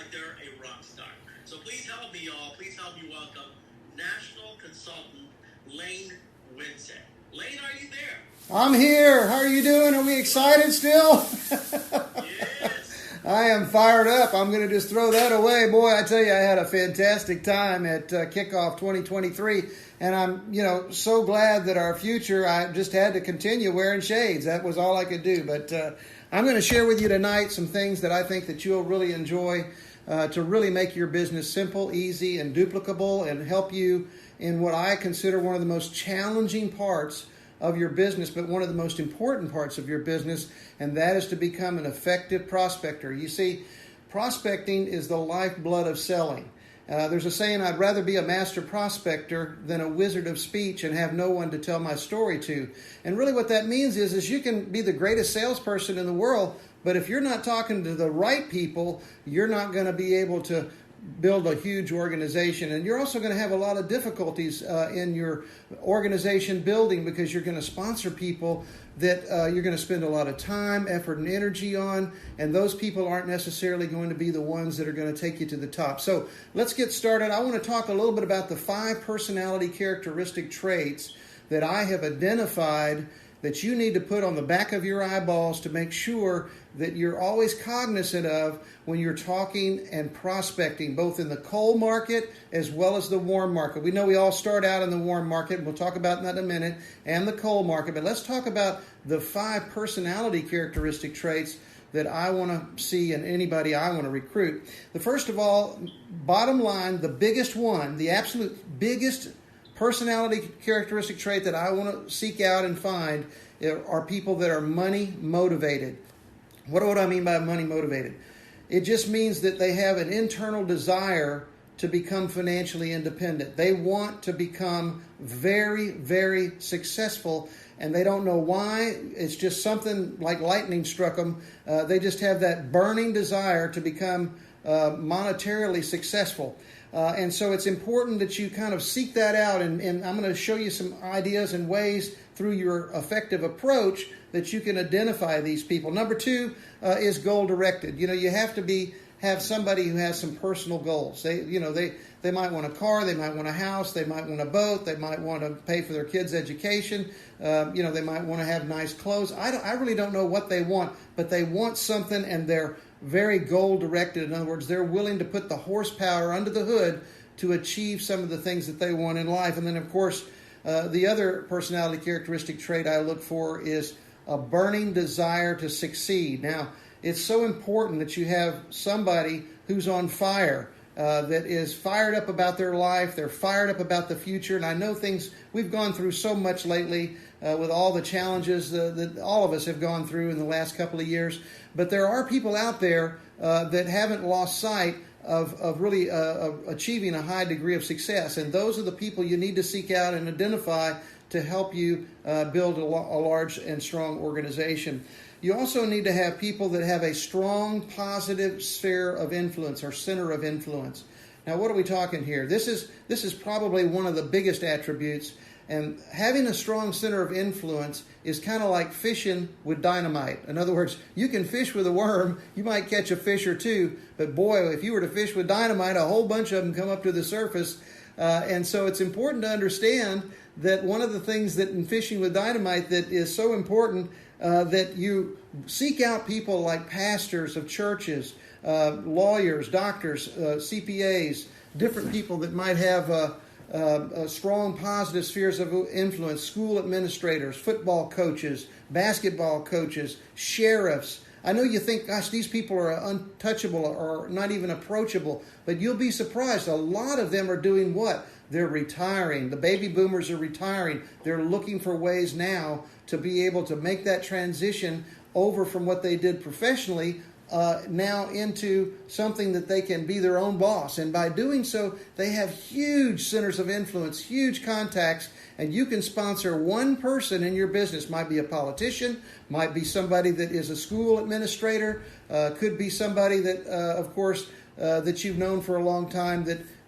like they're a rock star. So please help me, y'all. Please help me welcome national consultant Lane Winsett. Lane, are you there? I'm here. How are you doing? Are we excited still? Yes. I am fired up. I'm going to just throw that away. Boy, I tell you, I had a fantastic time at Kickoff 2023, and I'm, so glad that our future, I just had to continue wearing shades. That was all I could do. But I'm going to share with you tonight some things that I think that you'll really enjoy to really make your business simple, easy, and duplicable, and help you in what I consider one of the most challenging parts of your business, but one of the most important parts of your business, and that is to become an effective prospector. You see, prospecting is the lifeblood of selling. There's a saying, I'd rather be a master prospector than a wizard of speech and have no one to tell my story to. And really what that means is you can be the greatest salesperson in the world, but if you're not talking to the right people, you're not going to be able to build a huge organization. And you're also going to have a lot of difficulties in your organization building, because you're going to sponsor people that you're going to spend a lot of time, effort, and energy on, and those people aren't necessarily going to be the ones that are going to take you to the top. So let's get started. I want to talk a little bit about the 5 personality characteristic traits that I have identified that you need to put on the back of your eyeballs to make sure that you're always cognizant of when you're talking and prospecting, both in the cold market as well as the warm market. We know we all start out in the warm market, and we'll talk about that in a minute, and the cold market. But let's talk about the 5 personality characteristic traits that I want to see in anybody I want to recruit. The first of all, bottom line, the biggest one, the absolute biggest personality characteristic trait that I want to seek out and find are people that are money motivated. What do I mean by money motivated? It just means that they have an internal desire to become financially independent. They want to become very, very successful, and they don't know why. It's just something like lightning struck them. They just have that burning desire to become monetarily successful. And so it's important that you kind of seek that out, and I'm going to show you some ideas and ways through your effective approach that you can identify these people. Number 2 is goal-directed. You have to have somebody who has some personal goals. They might want a car, they might want a house, they might want a boat, they might want to pay for their kids' education, they might want to have nice clothes. I really don't know what they want, but they want something, and they're very goal-directed. In other words, they're willing to put the horsepower under the hood to achieve some of the things that they want in life. And then, of course, the other personality characteristic trait I look for is a burning desire to succeed. Now, it's so important that you have somebody who's on fire, that is fired up about their life. They're fired up about the future. And I know we've gone through so much lately with all the challenges that all of us have gone through in the last couple of years. But there are people out there that haven't lost sight of really achieving a high degree of success. And those are the people you need to seek out and identify to help you build a large and strong organization. You also need to have people that have a strong positive sphere of influence or center of influence. Now, what are we talking here? This is probably one of the biggest attributes. And having a strong center of influence is kind of like fishing with dynamite. In other words, you can fish with a worm, you might catch a fish or two, but boy, if you were to fish with dynamite, a whole bunch of them come up to the surface. And so it's important to understand that one of the things that in fishing with dynamite that is so important, that you seek out people like pastors of churches, lawyers, doctors, CPAs, different people that might have strong positive spheres of influence, school administrators, football coaches, basketball coaches, sheriffs. I know you think, gosh, these people are untouchable or not even approachable, but you'll be surprised. A lot of them are doing what? They're retiring. The baby boomers are retiring. They're looking for ways now to be able to make that transition over from what they did professionally now into something that they can be their own boss. And by doing so, they have huge centers of influence, huge contacts, and you can sponsor one person in your business. Might be a politician, might be somebody that is a school administrator, could be somebody that, of course, that you've known for a long time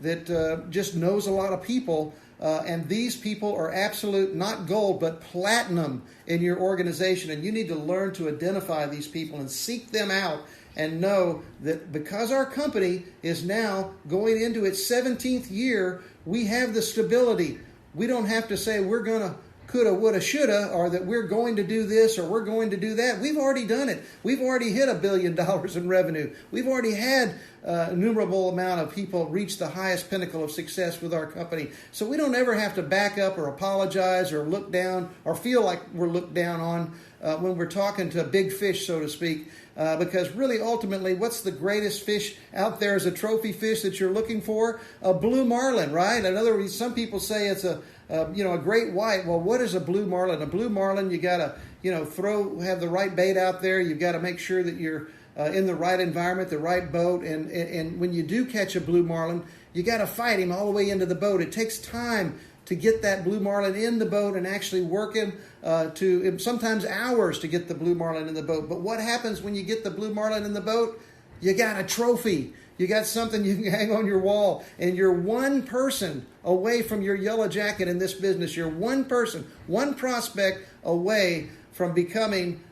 that just knows a lot of people. And these people are absolute, not gold, but platinum in your organization. And you need to learn to identify these people and seek them out and know that because our company is now going into its 17th year, we have the stability. We don't have to say we're going to coulda, woulda, shoulda, or that we're going to do this or we're going to do that. We've already done it. We've already hit $1 billion in revenue. We've already had an innumerable amount of people reach the highest pinnacle of success with our company. So we don't ever have to back up or apologize or look down or feel like we're looked down on when we're talking to big fish, so to speak. Because really, ultimately, what's the greatest fish out there as a trophy fish that you're looking for? A blue marlin, right? In other words, some people say it's a great white. Well, what is a blue marlin? A blue marlin, you got to, have the right bait out there. You've got to make sure that you're in the right environment, the right boat. And when you do catch a blue marlin, you got to fight him all the way into the boat. It takes time to get that blue marlin in the boat and actually work him to sometimes hours to get the blue marlin in the boat. But what happens when you get the blue marlin in the boat? You got a trophy. You got something you can hang on your wall. And you're one person away from your yellow jacket in this business. You're one person, one prospect away from becoming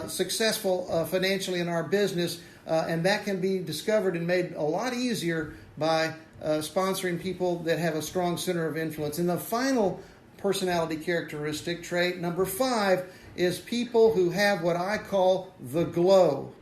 successful financially in our business. And that can be discovered and made a lot easier by sponsoring people that have a strong center of influence. And the final personality characteristic, trait, number 5, is people who have what I call the glow.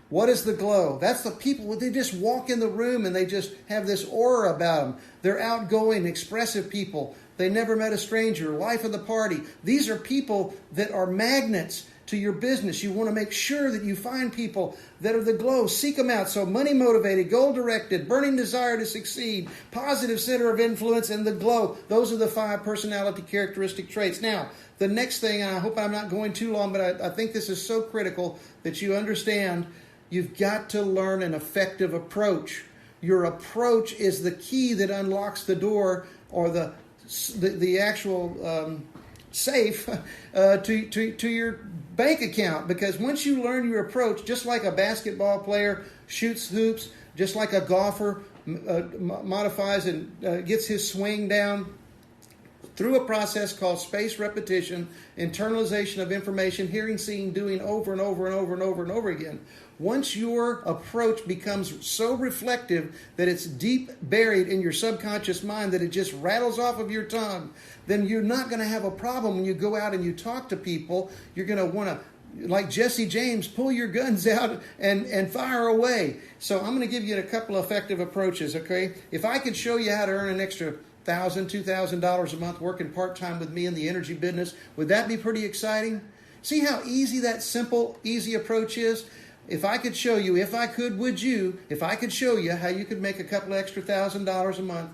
What is the glow? That's the people, they just walk in the room and they just have this aura about them. They're outgoing, expressive people. They never met a stranger, life of the party. These are people that are magnets to your business. You want to make sure that you find people that are the glow. Seek them out. So money motivated, goal directed, burning desire to succeed, positive center of influence, and the glow. Those are the 5 personality characteristic traits. Now, the next thing, and I hope I'm not going too long, but I think this is so critical that you understand, you've got to learn an effective approach. Your approach is the key that unlocks the door or the actual safe to your bank account. Because once you learn your approach, just like a basketball player shoots hoops, just like a golfer modifies and gets his swing down through a process called spaced repetition, internalization of information, hearing, seeing, doing over and over and over and over and over again. Once your approach becomes so reflective that it's deep buried in your subconscious mind that it just rattles off of your tongue, then you're not going to have a problem when you go out and you talk to people. You're going to want to, like Jesse James, pull your guns out and fire away. So I'm going to give you a couple of effective approaches, okay? If I could show you how to earn an extra $1,000, $2,000 a month working part-time with me in the energy business, would that be pretty exciting? See how easy that simple, easy approach is? If I could show you, if I could, would you? If I could show you how you could make a couple of extra $1,000 a month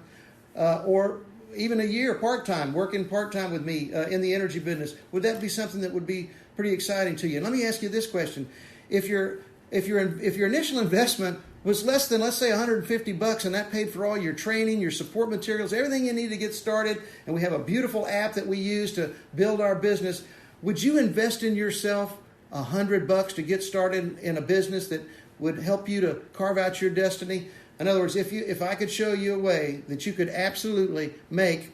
or even a year part-time, working part-time with me in the energy business, would that be something that would be pretty exciting to you? And let me ask you this question. If your initial investment was less than, let's say, $150, and that paid for all your training, your support materials, everything you need to get started, and we have a beautiful app that we use to build our business, would you invest in yourself $100 to get started in a business that would help you to carve out your destiny? In other words, if I could show you a way that you could absolutely make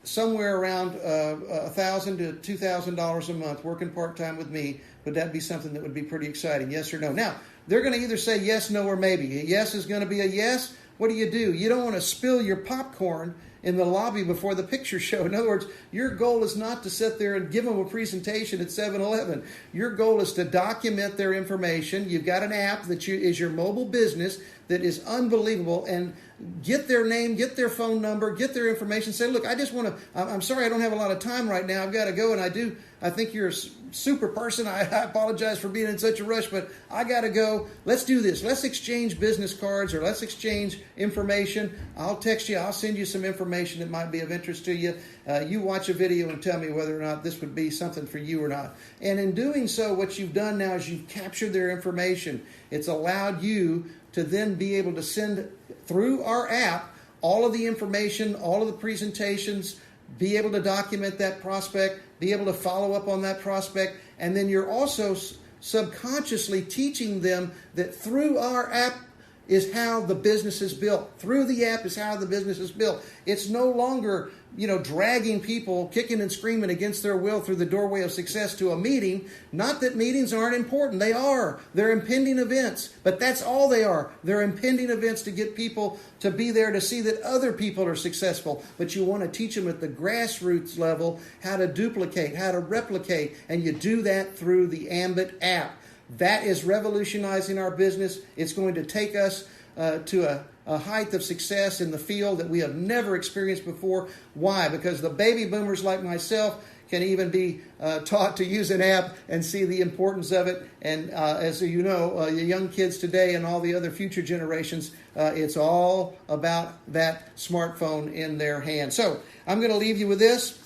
somewhere around $1,000 to $2,000 a month working part-time with me, would that be something that would be pretty exciting? Yes or no? Now, they're going to either say yes, no, or maybe. A yes is going to be a yes. What do? You don't want to spill your popcorn in the lobby before the picture show. In other words, your goal is not to sit there and give them a presentation at 7-Eleven. Your goal is to document their information. You've got an app that is your mobile business that is unbelievable, and get their name, get their phone number, get their information. Say, look, I'm sorry I don't have a lot of time right now. I've got to go, and I think you're a super person. I apologize for being in such a rush, but I got to go. Let's do this. Let's exchange business cards, or let's exchange information. I'll text you. I'll send you some information that might be of interest to you. You watch a video and tell me whether or not this would be something for you or not. And in doing so, what you've done now is you've captured their information. It's allowed you to then be able to send through our app all of the information, all of the presentations, be able to document that prospect, be able to follow up on that prospect, and then you're also subconsciously teaching them that through our app is how the business is built. Through the app is how the business is built. It's no longer, dragging people kicking and screaming against their will through the doorway of success to a meeting. Not that meetings aren't important. They are. They're impending events. But that's all they are. They're impending events to get people to be there to see that other people are successful. But you want to teach them at the grassroots level how to duplicate, how to replicate. And you do that through the Ambit app. That is revolutionizing our business. It's going to take us to a height of success in the field that we have never experienced before. Why? Because the baby boomers like myself can even be taught to use an app and see the importance of it. And as you know, the young kids today and all the other future generations, it's all about that smartphone in their hand. So I'm going to leave you with this.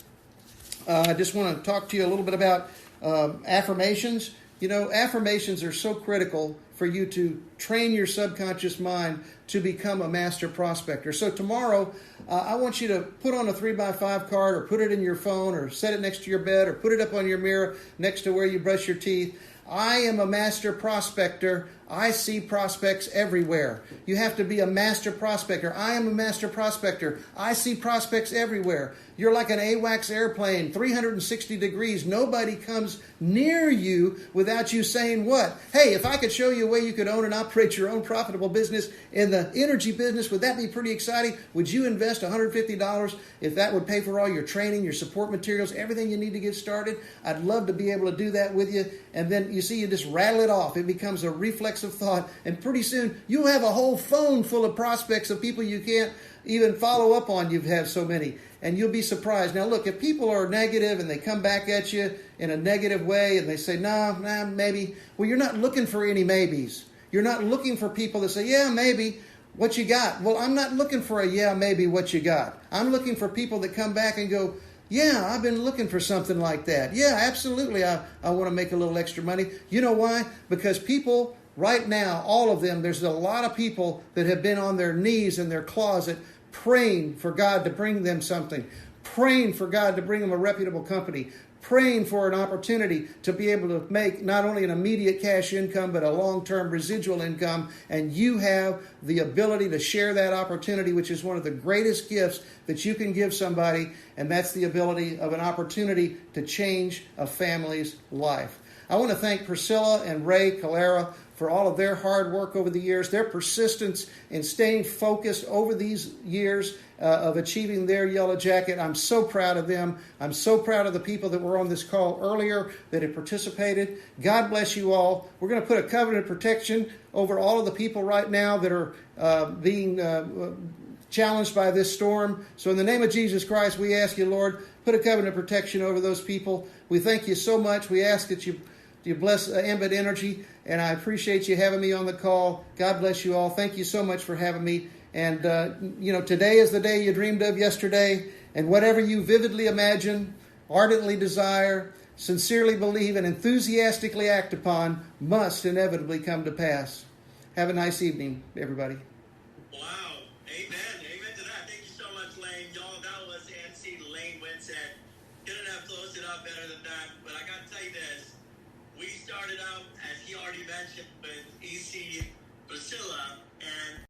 I just want to talk to you a little bit about affirmations. Affirmations are so critical for you to train your subconscious mind to become a master prospector. So tomorrow, I want you to put on a 3x5 card or put it in your phone or set it next to your bed or put it up on your mirror next to where you brush your teeth. I am a master prospector. I see prospects everywhere. You have to be a master prospector. I am a master prospector. I see prospects everywhere. You're like an AWACS airplane, 360 degrees. Nobody comes near you without you saying what? Hey, if I could show you a way you could own and operate your own profitable business in the energy business, would that be pretty exciting? Would you invest $150 if that would pay for all your training, your support materials, everything you need to get started? I'd love to be able to do that with you. And then you see, you just rattle it off. It becomes a reflex of thought. And pretty soon you'll have a whole phone full of prospects of people you can't even follow up on. You've had so many. And you'll be surprised. Now, look, if people are negative and they come back at you in a negative way and they say, nah, maybe. Well, you're not looking for any maybes. You're not looking for people that say, yeah, maybe. What you got? Well, I'm not looking for a yeah, maybe what you got. I'm looking for people that come back and go, yeah, I've been looking for something like that. Yeah, absolutely. I want to make a little extra money. You know why? Because people right now, all of them, there's a lot of people that have been on their knees in their closet praying for God to bring them something, praying for God to bring them a reputable company, praying for an opportunity to be able to make not only an immediate cash income, but a long-term residual income. And you have the ability to share that opportunity, which is one of the greatest gifts that you can give somebody. And that's the ability of an opportunity to change a family's life. I want to thank Priscilla and Ray Calera for all of their hard work over the years, their persistence in staying focused over these years of achieving their yellow jacket. I'm so proud of them. I'm so proud of the people that were on this call earlier that have participated. God bless you all. We're going to put a covenant of protection over all of the people right now that are being challenged by this storm. So in the name of Jesus Christ, we ask you, Lord, put a covenant of protection over those people. We thank you so much. We ask that you bless Ambit Energy, and I appreciate you having me on the call. God bless you all. Thank you so much for having me. And, today is the day you dreamed of yesterday, and whatever you vividly imagine, ardently desire, sincerely believe, and enthusiastically act upon must inevitably come to pass. Have a nice evening, everybody. Wow. Amen. Amen to that. Thank you so much, Lane. Y'all, that was MC Lane Winsett. Couldn't have closed it up better than that. But I got to tell you this. We started out, as he already mentioned, with EC Priscilla, and